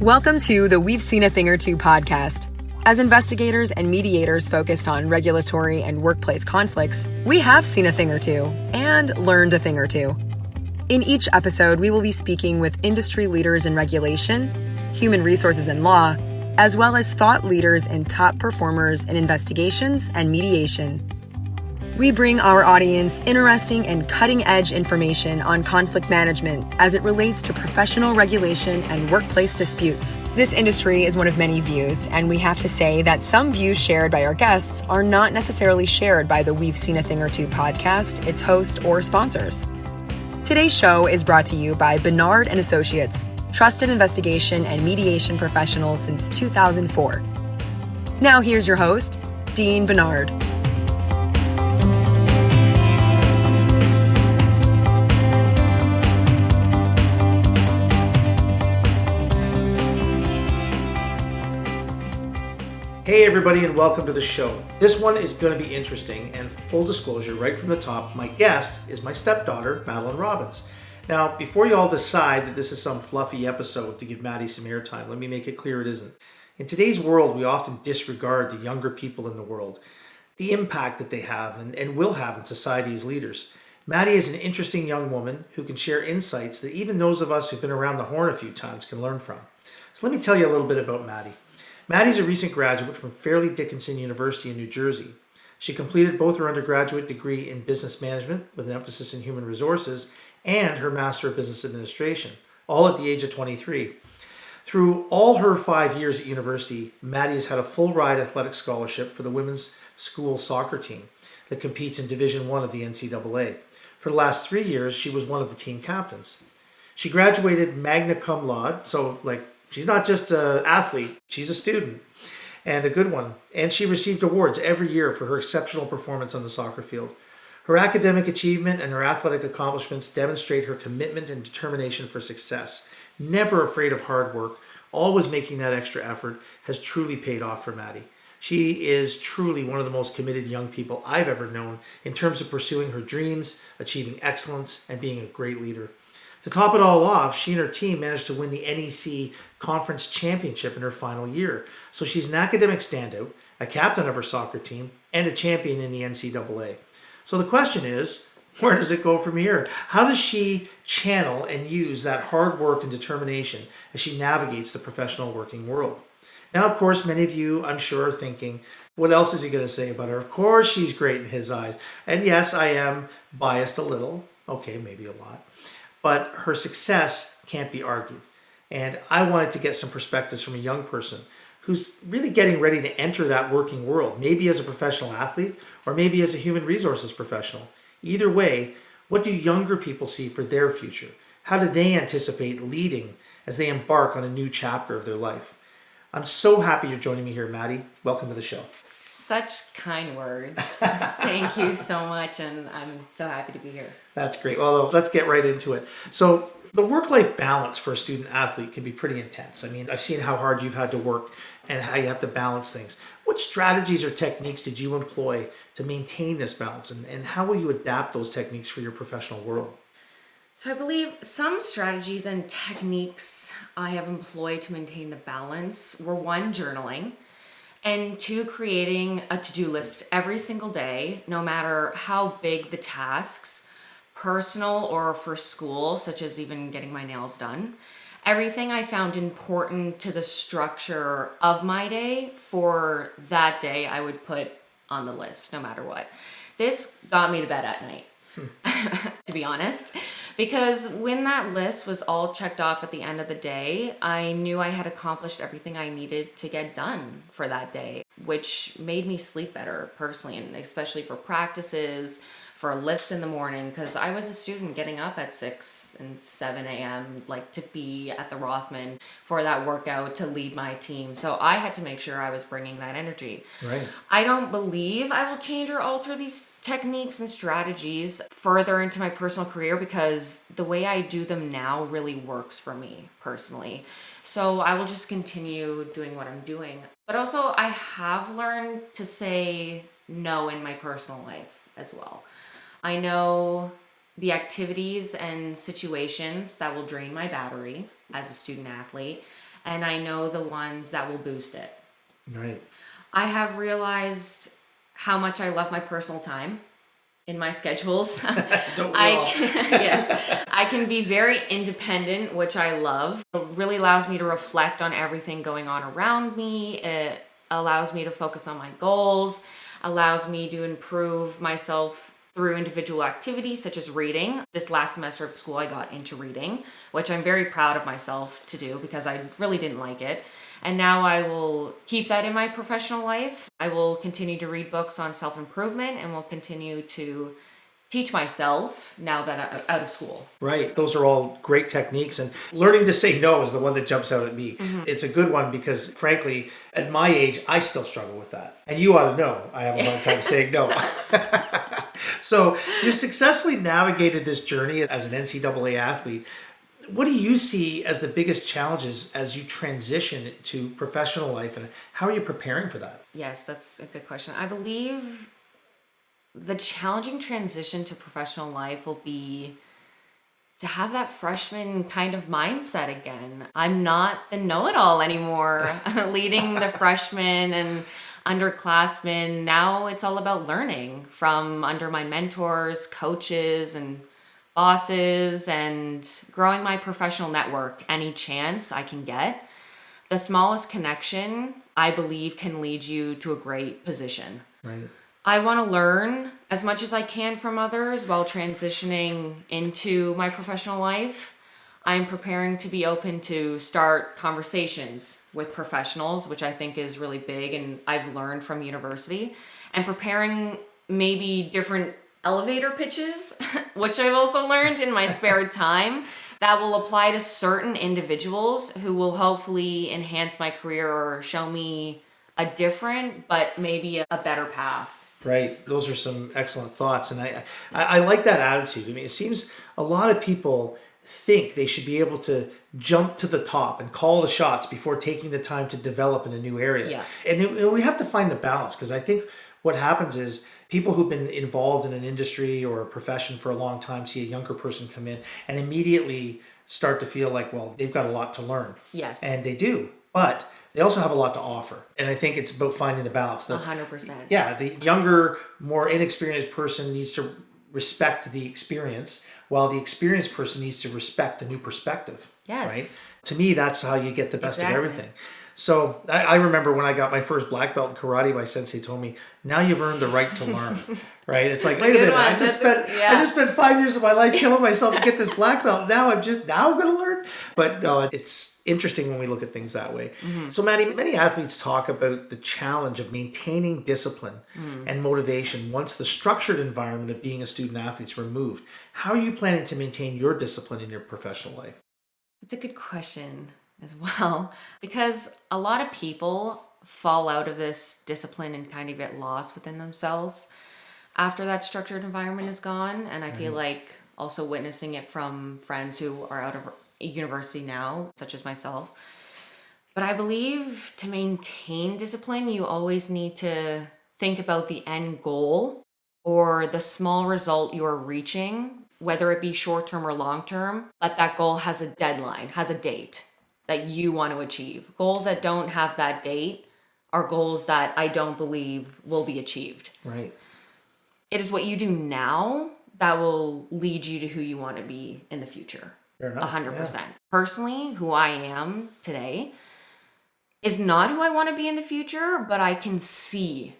Welcome to the We've Seen a Thing or Two podcast. As investigators and mediators focused on regulatory and workplace conflicts, we have seen a thing or two and learned a thing or two. In each episode, we will be speaking with industry leaders in regulation, human resources and law, as well as thought leaders and top performers in investigations and mediation. We bring our audience interesting and cutting-edge information on conflict management as it relates to professional regulation and workplace disputes. This industry is one of many views, and we have to say that some views shared by our guests are not necessarily shared by the We've Seen a Thing or Two podcast, its host, or sponsors. Today's show is brought to you by Benard Associates, trusted investigation and mediation professionals since 2004. Now here's your host, Dean Benard. Hey everybody, and welcome to the show. This one is going to be interesting, and full disclosure right from the top, my guest is my stepdaughter, Madelyn Robbins. Now, before you all decide that this is some fluffy episode to give Maddie some airtime, let me make it clear it isn't. In today's world, we often disregard the younger people in the world, the impact that they have and will have in society as leaders. Maddie is an interesting young woman who can share insights that even those of us who've been around the horn a few times can learn from. So let me tell you a little bit about Maddie. Maddie's a recent graduate from Fairleigh Dickinson University in New Jersey. She completed both her undergraduate degree in business management with an emphasis in human resources and her Master of Business Administration, all at the age of 23. Through all her 5 years at university, Maddie has had a full-ride athletic scholarship for the women's school soccer team that competes in Division I of the NCAA. For the last 3 years, she was one of the team captains. She graduated magna cum laude, she's not just an athlete, she's a student, and a good one. And she received awards every year for her exceptional performance on the soccer field. Her academic achievement and her athletic accomplishments demonstrate her commitment and determination for success. Never afraid of hard work, always making that extra effort, has truly paid off for Maddie. She is truly one of the most committed young people I've ever known in terms of pursuing her dreams, achieving excellence, and being a great leader. To top it all off, she and her team managed to win the NEC Conference Championship in her final year. So she's an academic standout, a captain of her soccer team, and a champion in the NCAA. So the question is, where does it go from here? How does she channel and use that hard work and determination as she navigates the professional working world? Now, of course, many of you, I'm sure, are thinking, what else is he going to say about her? Of course, she's great in his eyes. And yes, I am biased a little. Okay, maybe a lot. But her success can't be argued. And I wanted to get some perspectives from a young person who's really getting ready to enter that working world, maybe as a professional athlete or maybe as a human resources professional. Either way, what do younger people see for their future? How do they anticipate leading as they embark on a new chapter of their life? I'm so happy you're joining me here, Maddie. Welcome to the show. Such kind words. Thank you so much, and I'm so happy to be here. That's great. Well, let's get right into it. So the work-life balance for a student athlete can be pretty intense. I mean, I've seen how hard you've had to work and how you have to balance things. What strategies or techniques did you employ to maintain this balance, and how will you adapt those techniques for your professional world? So I believe some strategies and techniques I have employed to maintain the balance were one, journaling, and two, creating a to-do list every single day, no matter how big the tasks, personal or for school, such as even getting my nails done. Everything I found important to the structure of my day for that day, I would put on the list, no matter what. This got me to bed at night, to be honest, because when that list was all checked off at the end of the day, I knew I had accomplished everything I needed to get done for that day, which made me sleep better personally, and especially for practices, for lifts in the morning, because I was a student getting up at 6 and 7 a.m. to be at the Rothman for that workout to lead my team. So I had to make sure I was bringing that energy. Right. I don't believe I will change or alter these techniques and strategies further into my personal career because the way I do them now really works for me personally. So I will just continue doing what I'm doing. But also I have learned to say no in my personal life as well. I know the activities and situations that will drain my battery as a student athlete, and I know the ones that will boost it. Right. I have realized how much I love my personal time in my schedules. Don't we all? Yes, I can be very independent, which I love. It really allows me to reflect on everything going on around me. It allows me to focus on my goals, allows me to improve myself through individual activities such as reading. This last semester of school, I got into reading, which I'm very proud of myself to do because I really didn't like it. And now I will keep that in my professional life. I will continue to read books on self-improvement and will continue to teach myself now that I'm out of school. Right. Those are all great techniques. And learning to say no is the one that jumps out at me. It's a good one because, frankly, at my age, I still struggle with that. And you ought to know I have a hard time saying no. So you've successfully navigated this journey as an NCAA athlete. What do you see as the biggest challenges as you transition to professional life, and how are you preparing for that? Yes, that's a good question. I believe the challenging transition to professional life will be to have that freshman kind of mindset again. I'm not the know-it-all anymore, leading the freshmen and underclassmen. Now it's all about learning from under my mentors, coaches, and bosses, and growing my professional network any chance I can get. The smallest connection, I believe, can lead you to a great position. Right. I want to learn as much as I can from others while transitioning into my professional life. I'm preparing to be open to start conversations with professionals, which I think is really big and I've learned from university, and preparing maybe different elevator pitches, which I've also learned in my spare time, that will apply to certain individuals who will hopefully enhance my career or show me a different, but maybe a better path. Right. Those are some excellent thoughts. And I like that attitude. I mean, it seems a lot of people think they should be able to jump to the top and call the shots before taking the time to develop in a new area. Yeah. And we have to find the balance, because I think what happens is people who've been involved in an industry or a profession for a long time see a younger person come in and immediately start to feel like, well, they've got a lot to learn. Yes. And they do. But they also have a lot to offer. And I think it's about finding the balance. 100%. Yeah, the younger, more inexperienced person needs to respect the experience, while the experienced person needs to respect the new perspective. Yes. Right? To me, that's how you get the best Exactly. of everything. So I remember when I got my first black belt in karate, my sensei told me, now you've earned the right to learn. Right? It's like, wait a minute, I just spent 5 years of my life killing myself to get this black belt. Now I'm going to learn. But it's interesting when we look at things that way. Mm-hmm. So Maddie, many athletes talk about the challenge of maintaining discipline and motivation once the structured environment of being a student athlete is removed. How are you planning to maintain your discipline in your professional life? It's a good question as well, because a lot of people fall out of this discipline and kind of get lost within themselves after that structured environment is gone. And I feel like also witnessing it from friends who are out of university now, such as myself. But I believe to maintain discipline, you always need to think about the end goal or the small result you are reaching, whether it be short-term or long-term, but that goal has a deadline, has a date that you want to achieve. Goals that don't have that date are goals that I don't believe will be achieved. Right. It is what you do now that will lead you to who you want to be in the future. Fair enough. 100%. Yeah. Personally, who I am today is not who I want to be in the future, but I can see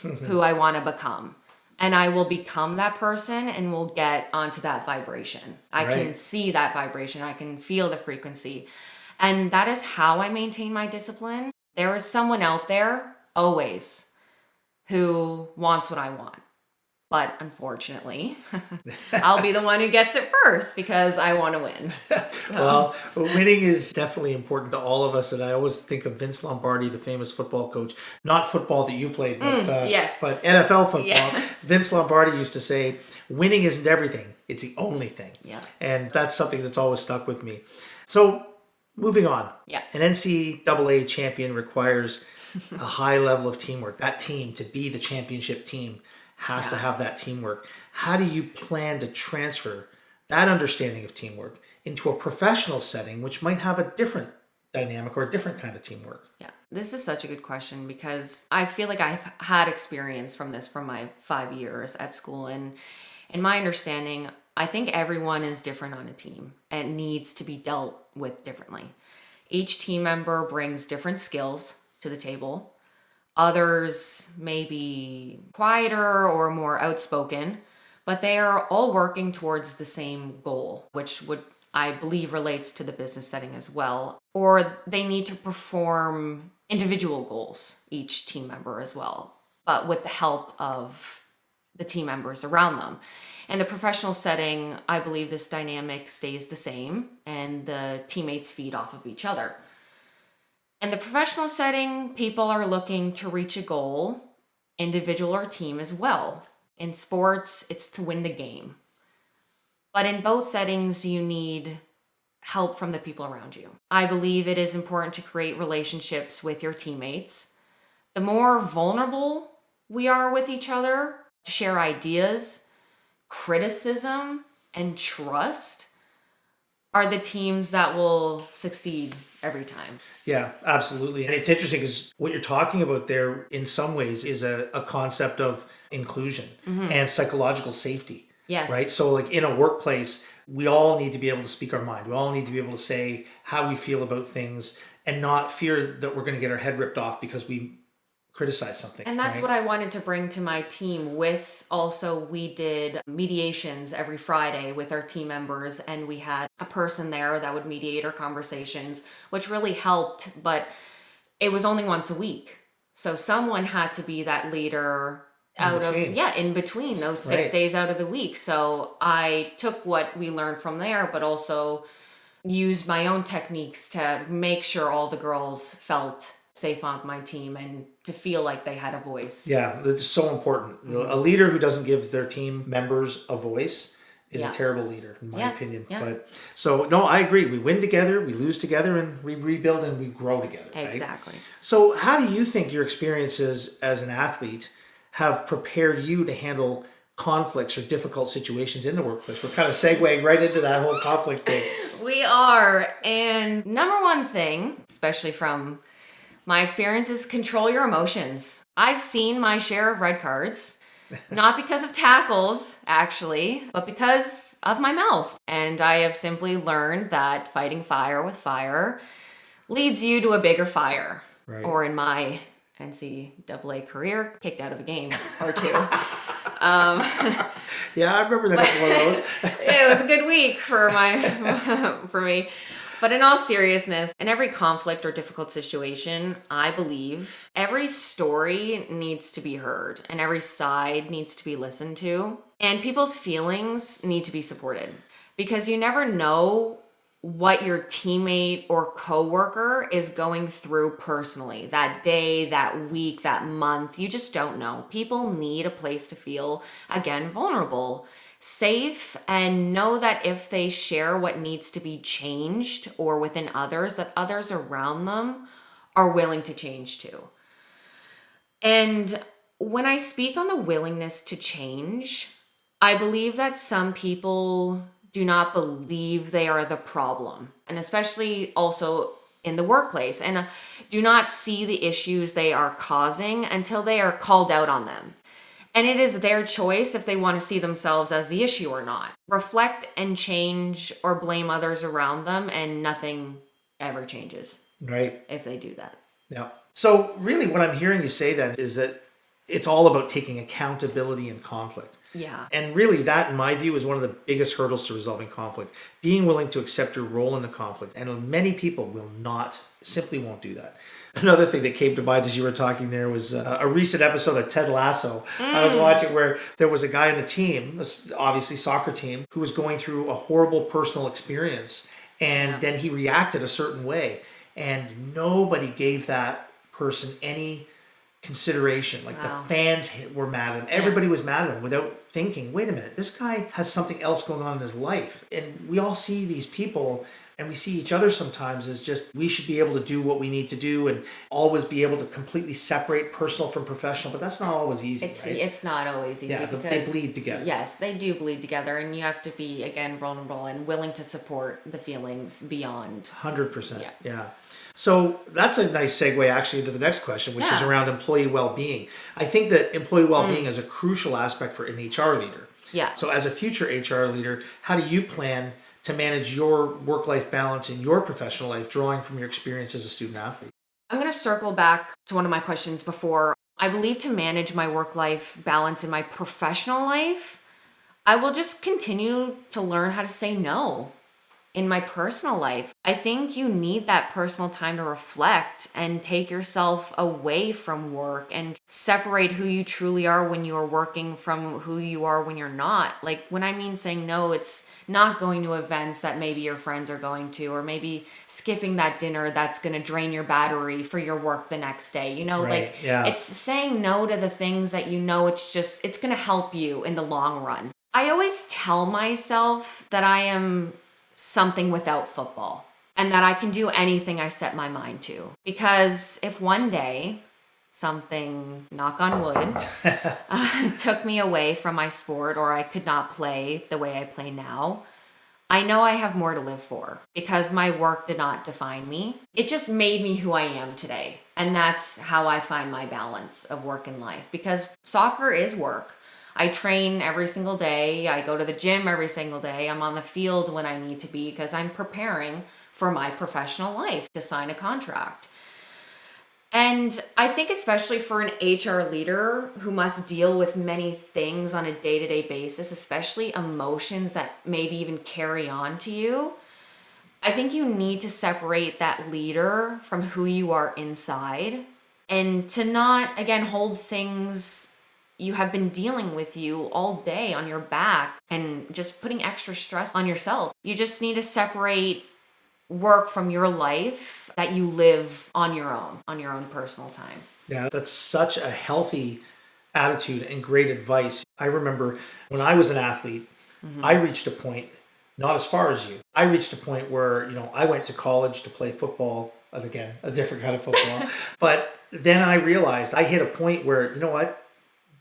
who I want to become. And I will become that person and will get onto that vibration. I can see that vibration. I can feel the frequency. And that is how I maintain my discipline. There is someone out there, always, who wants what I want. But unfortunately, I'll be the one who gets it first because I want to win. Well, winning is definitely important to all of us. And I always think of Vince Lombardi, the famous football coach. Not football that you played, but, yes. but NFL football. Yes. Vince Lombardi used to say, winning isn't everything. It's the only thing. Yeah. And that's something that's always stuck with me. So moving on. Yeah. An NCAA champion requires a high level of teamwork. That team, to be the championship team, has to have that teamwork. How do you plan to transfer that understanding of teamwork into a professional setting, which might have a different dynamic or a different kind of teamwork? Yeah, this is such a good question because I feel like I've had experience from this from my 5 years at school. And in my understanding, I think everyone is different on a team and needs to be dealt with differently. Each team member brings different skills to the table. Others may be quieter or more outspoken, but they are all working towards the same goal, which would, I believe, relates to the business setting as well. Or they need to perform individual goals, each team member as well, but with the help of the team members around them. In the professional setting, I believe this dynamic stays the same and the teammates feed off of each other. In the professional setting, people are looking to reach a goal, individual or team as well. In sports, it's to win the game. But in both settings, you need help from the people around you. I believe it is important to create relationships with your teammates. The more vulnerable we are with each other, to share ideas, criticism, and trust are the teams that will succeed every time. Yeah, absolutely. And it's interesting because what you're talking about there in some ways is a concept of inclusion and psychological safety. Yes. Right? So like in a workplace, we all need to be able to speak our mind. We all need to be able to say how we feel about things and not fear that we're going to get our head ripped off because we criticize something. And that's what I wanted to bring to my team with also, we did mediations every Friday with our team members, and we had a person there that would mediate our conversations, which really helped, but it was only once a week. So someone had to be that leader in between those 6 days out of the week. So I took what we learned from there, but also used my own techniques to make sure all the girls felt safe on my team and to feel like they had a voice. Yeah, that's so important. A leader who doesn't give their team members a voice is a terrible leader, in my opinion. Yeah. But so, no, I agree. We win together, we lose together, and we rebuild and we grow together. Exactly. Right? So how do you think your experiences as an athlete have prepared you to handle conflicts or difficult situations in the workplace? We're kind of segueing right into that whole conflict thing. We are. And number one thing, especially from my experience, is control your emotions. I've seen my share of red cards, not because of tackles, actually, but because of my mouth. And I have simply learned that fighting fire with fire leads you to a bigger fire. Right. Or in my NCAA career, kicked out of a game or two. Yeah, I remember that one of those. It was a good week for me. But in all seriousness, in every conflict or difficult situation, I believe every story needs to be heard and every side needs to be listened to. And people's feelings need to be supported because you never know what your teammate or coworker is going through personally that day, that week, that month. You just don't know. People need a place to feel, again, vulnerable, safe, and know that if they share what needs to be changed or within others, that others around them are willing to change too. And when I speak on the willingness to change, I believe that some people do not believe they are the problem, and especially also in the workplace, and do not see the issues they are causing until they are called out on them. And it is their choice if they want to see themselves as the issue or not. Reflect and change or blame others around them, and nothing ever changes. Right. If they do that. Yeah. So really what I'm hearing you say then is that it's all about taking accountability in conflict. Yeah. And really that, in my view, is one of the biggest hurdles to resolving conflict. Being willing to accept your role in the conflict. And many people will not, simply won't do that. Another thing that came to mind as you were talking there was a recent episode of Ted Lasso. I was watching where there was a guy on the team, obviously soccer team, who was going through a horrible personal experience. And then he reacted a certain way. And nobody gave that person any consideration. Like the fans were mad at him. Everybody was mad at him without thinking, wait a minute, this guy has something else going on in his life. And we all see these people and we see each other sometimes as just, we should be able to do what we need to do and always be able to completely separate personal from professional, but that's not always easy, right? It's not always easy. Yeah, because, they bleed together. Yes, they do bleed together, and you have to be, again, vulnerable and willing to support the feelings beyond. 100%. Yeah. So that's a nice segue actually into the next question, which is around employee well-being. I think that employee well-being is a crucial aspect for an HR leader. Yeah. So as a future HR leader, how do you plan to manage your work-life balance in your professional life, drawing from your experience as a student athlete? I'm going to circle back to one of my questions before. I believe to manage my work-life balance in my professional life, I will just continue to learn how to say no. In my personal life, I think you need that personal time to reflect and take yourself away from work and separate who you truly are when you are working from who you are when you're not. Like, when I mean saying no, it's not going to events that maybe your friends are going to, or maybe skipping that dinner that's going to drain your battery for your work the next day. It's saying no to the things that it's going to help you in the long run. I always tell myself that I am something without football and that I can do anything I set my mind to. Because if one day something, knock on wood, took me away from my sport, or I could not play the way I play now, I know I have more to live for, because my work did not define me. It just made me who I am today. And that's how I find my balance of work and life, because soccer is work. I train every single day. I go to the gym every single day. I'm on the field when I need to be, because I'm preparing for my professional life to sign a contract. And I think especially for an HR leader who must deal with many things on a day-to-day basis, especially emotions that maybe even carry on to you, I think you need to separate that leader from who you are inside, and to not, again, hold things you have been dealing with you all day on your back and just putting extra stress on yourself. You just need to separate work from your life that you live on your own personal time. Yeah, that's such a healthy attitude and great advice. I remember when I was an athlete, I reached a point, not as far as you, I reached a point where, I went to college to play football, again, a different kind of football. But then I realized I hit a point where, you know what,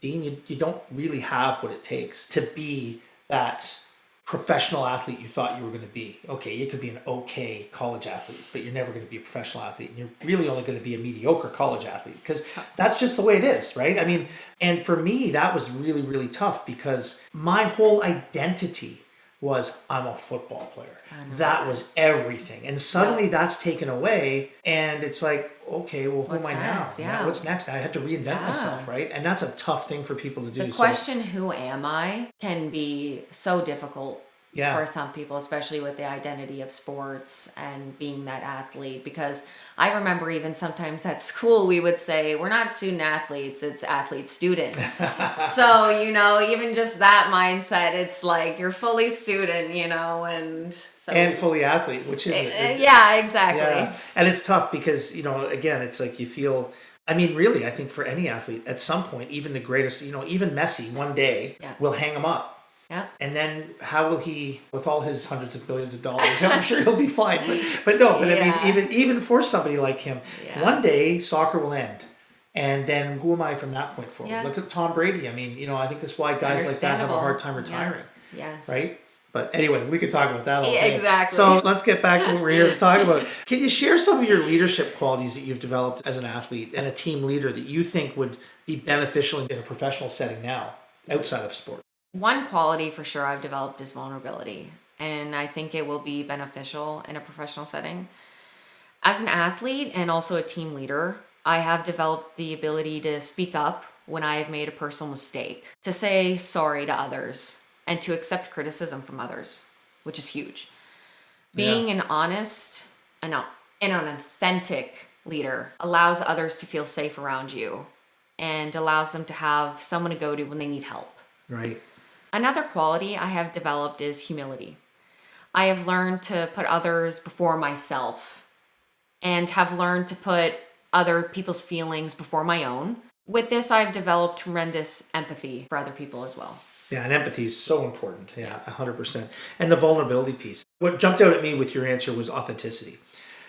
Dean, you don't really have what it takes to be that professional athlete you thought you were going to be. Okay, you could be an okay college athlete, but you're never going to be a professional athlete. And you're really only going to be a mediocre college athlete, because that's just the way it is, right? I mean, and for me, that was really, really tough, because my whole identity was, I'm a football player. That was everything. And suddenly that's taken away, and it's like, okay, well, who am I now? Yeah. What's next? I had to reinvent myself, right? And that's a tough thing for people to do. The question, who am I, can be so difficult for some people, especially with the identity of sports and being that athlete. Because I remember even sometimes at school, we would say, we're not student athletes, it's athlete student. So, even just that mindset, it's like you're fully student, and so. And fully athlete, which is yeah, exactly. Yeah. And it's tough because, again, it's like you feel, really, I think for any athlete, at some point, even the greatest, even Messi one day will hang him up. Yeah. And then how will he, with all his hundreds of billions of dollars, I'm sure he'll be fine. But even for somebody like him, one day soccer will end. And then who am I from that point forward? Look at Tom Brady. I think that's why guys like that have a hard time retiring. Yeah. Yes. Right? But anyway, we could talk about that all day. Exactly. So let's get back to what we're here to talk about. Can you share some of your leadership qualities that you've developed as an athlete and a team leader that you think would be beneficial in a professional setting now, outside of sport? One quality for sure I've developed is vulnerability, and I think it will be beneficial in a professional setting. As an athlete and also a team leader, I have developed the ability to speak up when I have made a personal mistake, to say sorry to others, and to accept criticism from others, which is huge. Being an honest and an authentic leader allows others to feel safe around you and allows them to have someone to go to when they need help. Right. Another quality I have developed is humility. I have learned to put others before myself and have learned to put other people's feelings before my own. With this, I've developed tremendous empathy for other people as well. Yeah, and empathy is so important. Yeah, 100%. And the vulnerability piece. What jumped out at me with your answer was authenticity.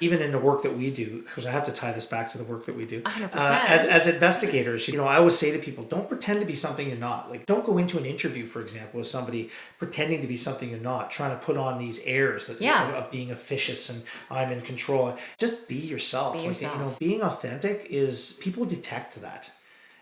Even in the work that we do, because I have to tie this back to the work that we do. 100%. As investigators, I always say to people, don't pretend to be something you're not. Like, don't go into an interview, for example, with somebody pretending to be something you're not, trying to put on these airs of being officious and I'm in control. Just be yourself. Being authentic is, people detect that.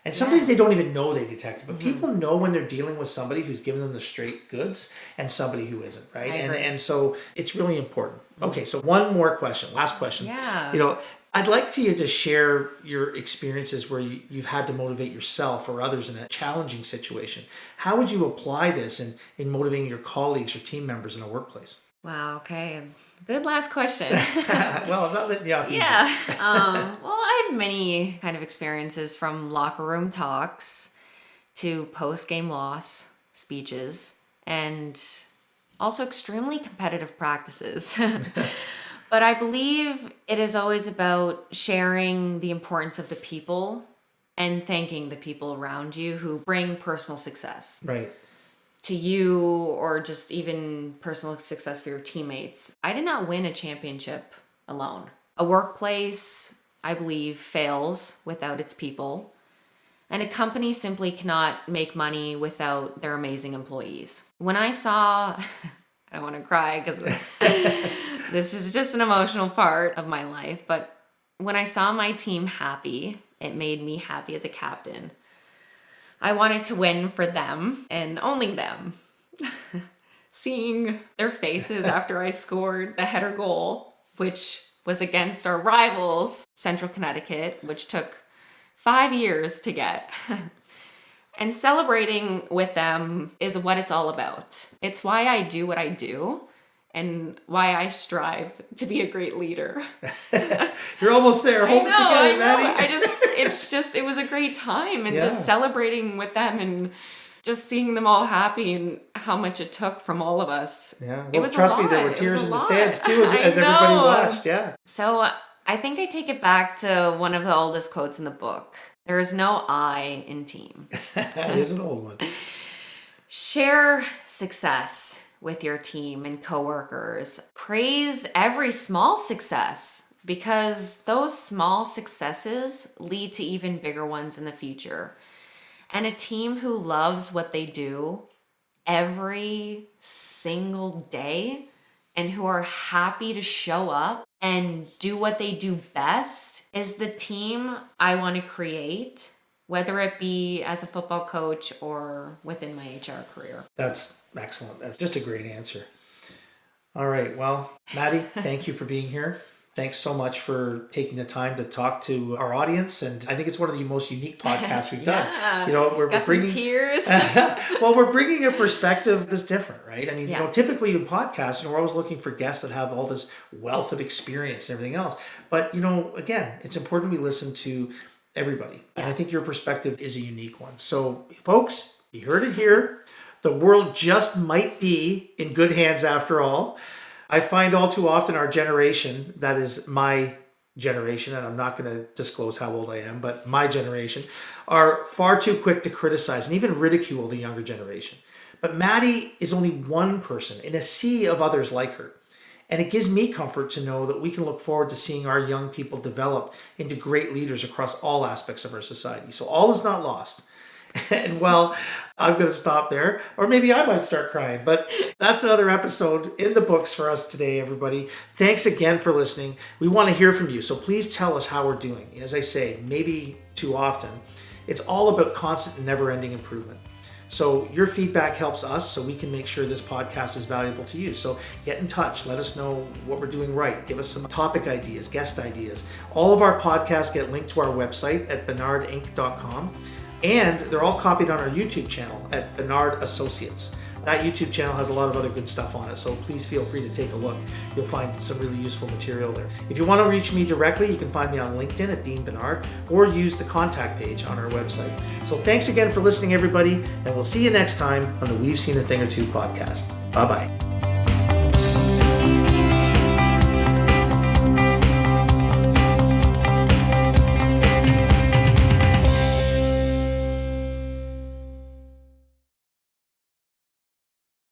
And sometimes they don't even know they detect it, but people know when they're dealing with somebody who's giving them the straight goods and somebody who isn't, right? And so it's really important. Okay, so one more question, last question. Yeah. I'd like for you to share your experiences where you've had to motivate yourself or others in a challenging situation. How would you apply this in motivating your colleagues or team members in a workplace? Wow, okay. Good last question. Well, I'm not letting you off easy. Yeah. Well, I have many kind of experiences, from locker room talks to post-game loss speeches, and also extremely competitive practices. But I believe it is always about sharing the importance of the people and thanking the people around you who bring personal success. Right. To you, or just even personal success for your teammates. I did not win a championship alone. A workplace, I believe, fails without its people. And a company simply cannot make money without their amazing employees. When I saw, I don't want to cry because this is just an emotional part of my life, but when I saw my team happy, it made me happy as a captain. I wanted to win for them and only them. Seeing their faces after I scored the header goal, which was against our rivals, Central Connecticut, which took 5 years to get. And celebrating with them is what it's all about. It's why I do what I do and why I strive to be a great leader. You're almost there. Hold it together, Maddie. It was a great time, and just celebrating with them and just seeing them all happy and how much it took from all of us. Yeah. Well, trust me, there were tears in the stands too as everybody watched. Yeah. So I think I take it back to one of the oldest quotes in the book. There is no I in team. That is an old one. Share success with your team and coworkers. Praise every small success, because those small successes lead to even bigger ones in the future. And a team who loves what they do every single day and who are happy to show up and do what they do best is the team I want to create, whether it be as a football coach or within my HR career. That's excellent. That's just a great answer. All right. Well, Maddie, thank you for being here. Thanks so much for taking the time to talk to our audience. And I think it's one of the most unique podcasts we've done. We're bringing some tears. Well, we're bringing a perspective that's different, right? I mean, typically in podcasts, we're always looking for guests that have all this wealth of experience and everything else. But, again, it's important we listen to everybody. And I think your perspective is a unique one. So, folks, you heard it here. The world just might be in good hands after all. I find all too often our generation, that is my generation, and I'm not going to disclose how old I am, but my generation, are far too quick to criticize and even ridicule the younger generation. But Maddie is only one person in a sea of others like her. And it gives me comfort to know that we can look forward to seeing our young people develop into great leaders across all aspects of our society. So all is not lost. And well, I'm going to stop there, or maybe I might start crying, but that's another episode in the books for us today, everybody. Thanks again for listening. We want to hear from you, so please tell us how we're doing. As I say, maybe too often, it's all about constant and never-ending improvement. So your feedback helps us so we can make sure this podcast is valuable to you. So get in touch. Let us know what we're doing right. Give us some topic ideas, guest ideas. All of our podcasts get linked to our website at benardinc.com. And they're all copied on our YouTube channel at Benard Associates. That YouTube channel has a lot of other good stuff on it, so please feel free to take a look. You'll find some really useful material there. If you want to reach me directly, you can find me on LinkedIn at Dean Benard, or use the contact page on our website. So thanks again for listening, everybody, and we'll see you next time on the We've Seen a Thing or Two podcast. Bye-bye.